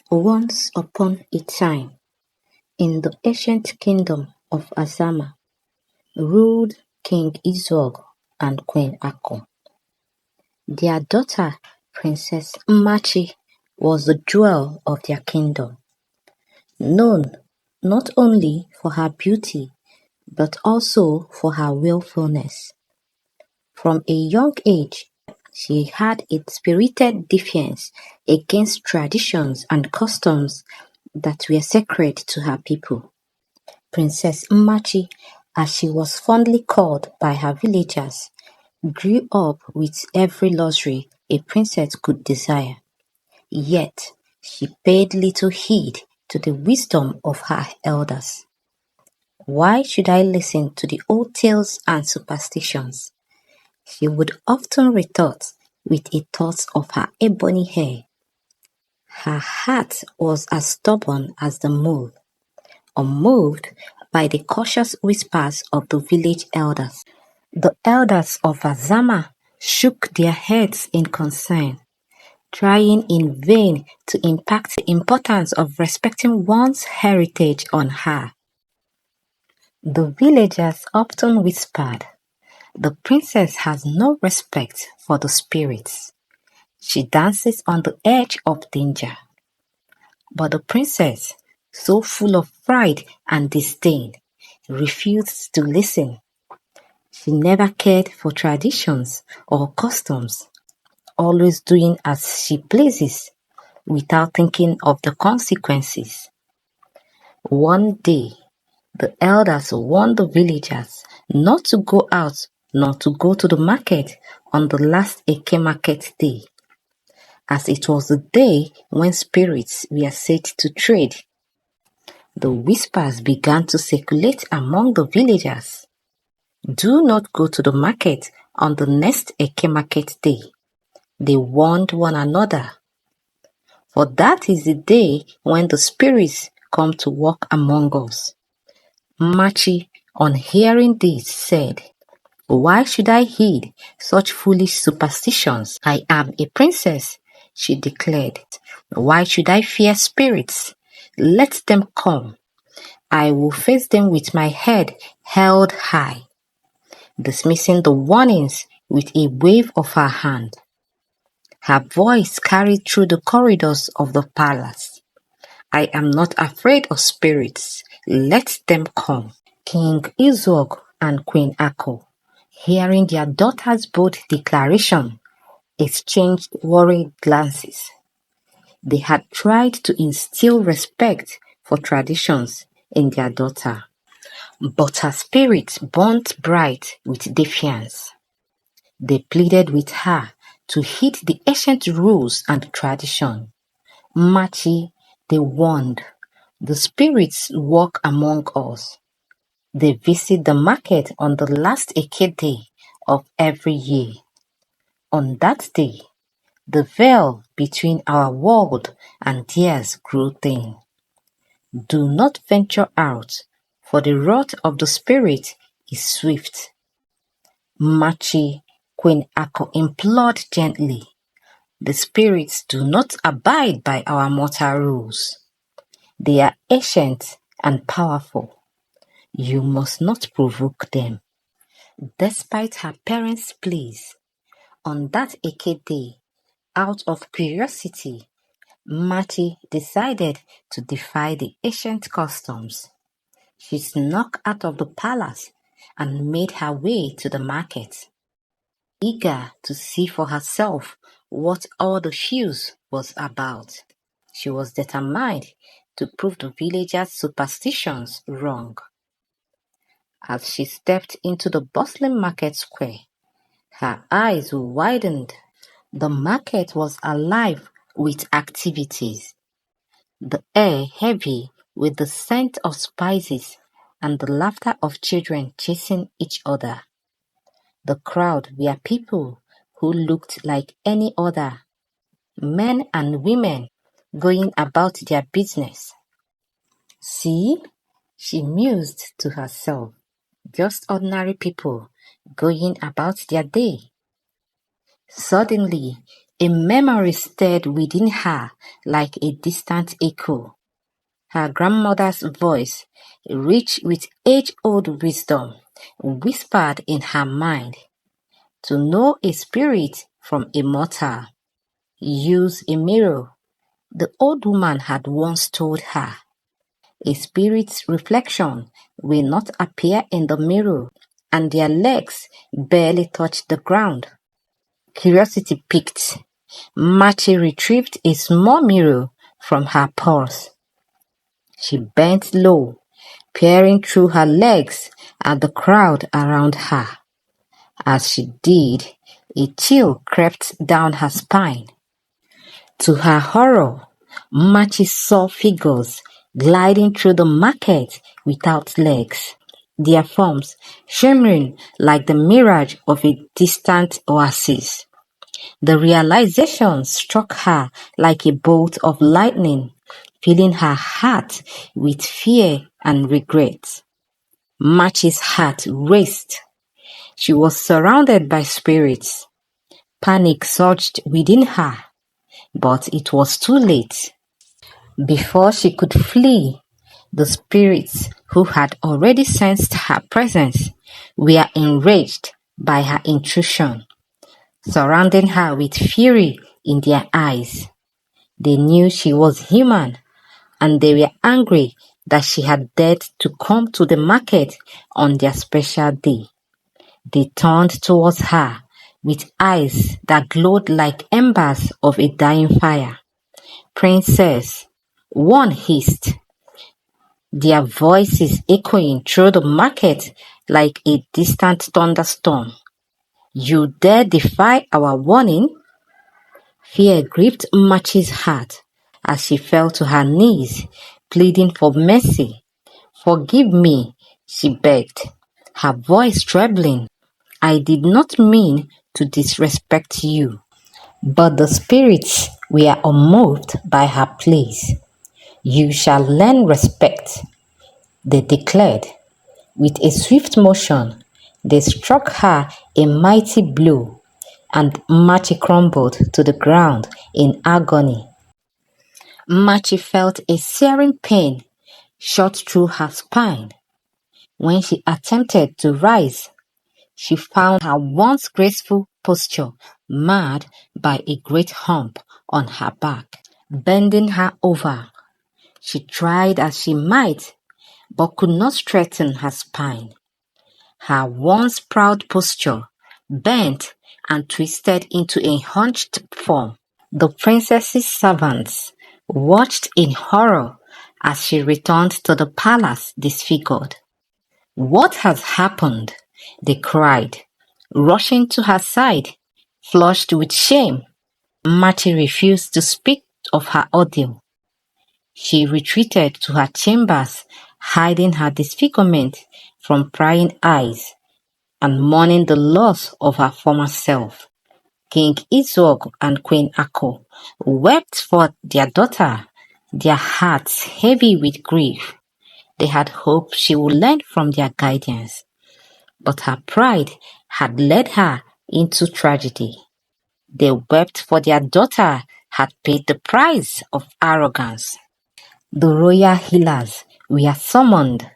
Once upon a time, in the ancient kingdom of Azama, ruled King Izog and Queen Ako. Their daughter, Princess Mmachi, was the jewel of their kingdom, known not only for her beauty but also for her willfulness. From a young age, she had a spirited defiance against traditions and customs that were sacred to her people. Princess Mmachi, as she was fondly called by her villagers, grew up with every luxury a princess could desire. Yet, she paid little heed to the wisdom of her elders. Why should I listen to the old tales and superstitions? She would often retort with a toss of her ebony hair. Her heart was as stubborn as the mole, unmoved by the cautious whispers of the village elders. The elders of Azama shook their heads in concern, trying in vain to impact the importance of respecting one's heritage on her. The villagers often whispered, "The princess has no respect for the spirits. She dances on the edge of danger." But the princess, so full of pride and disdain, refused to listen. She never cared for traditions or customs, always doing as she pleases without thinking of the consequences. One day, the elders warned the villagers not to go out nor to go to the market on the last Eke market day, as it was the day when spirits were said to trade. The whispers began to circulate among the villagers. Do not go to the market on the next Eke market day, they warned one another, for that is the day when the spirits come to walk among us. Mmachi, on hearing this, said, "Why should I heed such foolish superstitions? I am a princess," she declared. "Why should I fear spirits? Let them come. I will face them with my head held high," dismissing the warnings with a wave of her hand. Her voice carried through the corridors of the palace. "I am not afraid of spirits. Let them come." King Izog and Queen Ako, hearing their daughter's bold declaration, exchanged worried glances. They had tried to instill respect for traditions in their daughter, but her spirit burnt bright with defiance. They pleaded with her to heed the ancient rules and tradition. "Mmachi," they warned, "the spirits walk among us. They visit the market on the last Eke day of every year. On that day, the veil between our world and theirs grew thin. Do not venture out, for the wrath of the spirit is swift." Mmachi, Queen Ako implored gently, "The spirits do not abide by our mortal rules. They are ancient and powerful. You must not provoke them." Despite her parents' pleas, on that Eke day, out of curiosity, Mmachi decided to defy the ancient customs. She snuck out of the palace and made her way to the market, eager to see for herself what all the fuss was about. She was determined to prove the villagers' superstitions wrong. As she stepped into the bustling market square, her eyes widened. The market was alive with activities, the air heavy with the scent of spices and the laughter of children chasing each other. The crowd were people who looked like any other, men and women going about their business. "See," she mused to herself, "just ordinary people going about their day." Suddenly, A memory stirred within her like a distant echo. Her grandmother's voice, rich with age-old wisdom, whispered in her mind, "To know a spirit from a mortal, use a mirror," the old woman had once told her. A spirit's reflection will not appear in the mirror, and their legs barely touch the ground. Curiosity piqued. Marty retrieved a small mirror from her purse. She bent low, peering through her legs at the crowd around her. As she did, a chill crept down her spine. To her horror, Marty saw figures gliding through the market without legs, their forms shimmering like the mirage of a distant oasis. The realization struck her like a bolt of lightning, filling her heart with fear and regret. March's heart raced. She was surrounded by spirits. Panic surged within her, but it was too late. Before she could flee, the spirits who had already sensed her presence were enraged by her intrusion, surrounding her with fury in their eyes. They knew she was human, and they were angry that she had dared to come to the market on their special day. They turned towards her with eyes that glowed like embers of a dying fire. "Princess," one hissed, their voices echoing through the market like a distant thunderstorm. "You dare defy our warning?" Fear gripped March's heart as she fell to her knees, pleading for mercy. "Forgive me," she begged, her voice trembling. "I did not mean to disrespect you." But the spirits were unmoved by her pleas. "You shall learn respect," they declared. With a swift motion, they struck her a mighty blow, and Marchi crumbled to the ground in agony. Marchi felt a searing pain shot through her spine. When she attempted to rise, she found her once graceful posture marred by a great hump on her back. Bending her over, she tried as she might, but could not straighten her spine. Her once proud posture bent and twisted into a hunched form. The princess's servants watched in horror as she returned to the palace disfigured. "What has happened?" they cried, rushing to her side, flushed with shame. Marty refused to speak of her ordeal. She retreated to her chambers, hiding her disfigurement from prying eyes and mourning the loss of her former self. King Izog and Queen Ako wept for their daughter, their hearts heavy with grief. They had hoped she would learn from their guidance, but her pride had led her into tragedy. They wept for their daughter had paid the price of arrogance. The royal healers were summoned,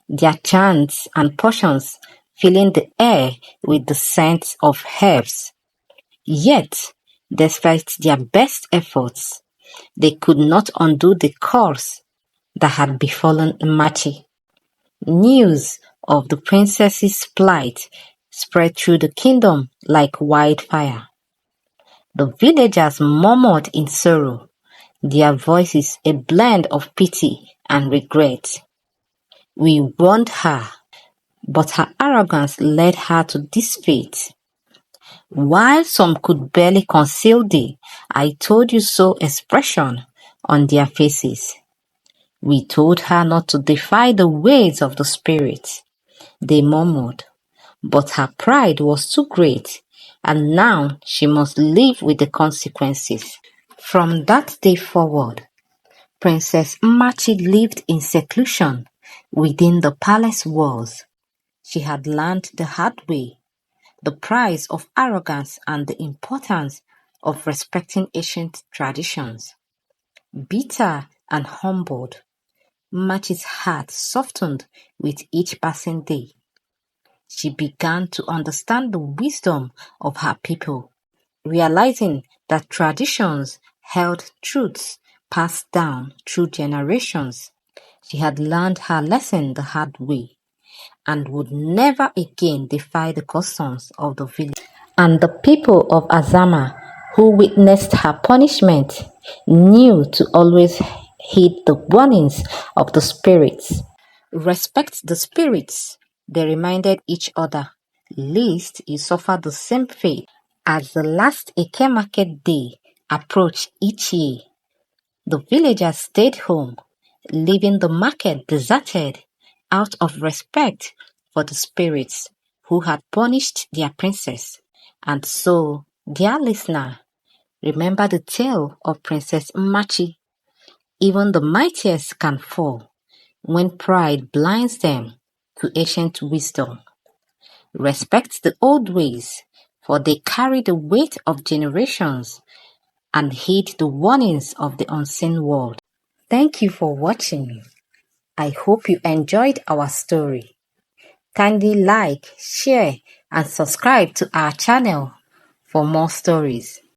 their chants and potions filling the air with the scent of herbs. Yet, despite their best efforts, they could not undo the curse that had befallen Machi. News of the princess's plight spread through the kingdom like wildfire. The villagers murmured in sorrow, their voices a blend of pity and regret. "We warned her, but her arrogance led her to this fate." While some could barely conceal the "I told you so" expression on their faces. "We told her not to defy the ways of the spirits," they murmured, but her pride was too great, and now she must live with the consequences. From that day forward, Princess Machi lived in seclusion within the palace walls. She had learned the hard way the price of arrogance and the importance of respecting ancient traditions. Bitter and humbled, Machi's heart softened with each passing day. She began to understand the wisdom of her people, realizing that traditions held truths passed down through generations. She had learned her lesson the hard way and would never again defy the customs of the village. And the people of Azama, who witnessed her punishment, knew to always heed the warnings of the spirits. Respect the spirits, they reminded each other, lest you suffer the same fate. As the last Eke market day approached each year, the villagers stayed home, leaving the market deserted out of respect for the spirits who had punished their princess. And so, dear listener, remember the tale of Princess Machi. Even the mightiest can fall when pride blinds them to ancient wisdom. Respect the old ways, for they carry the weight of generations, and heed the warnings of the unseen world. Thank you for watching. I hope you enjoyed our story. Kindly like, share, and subscribe to our channel for more stories.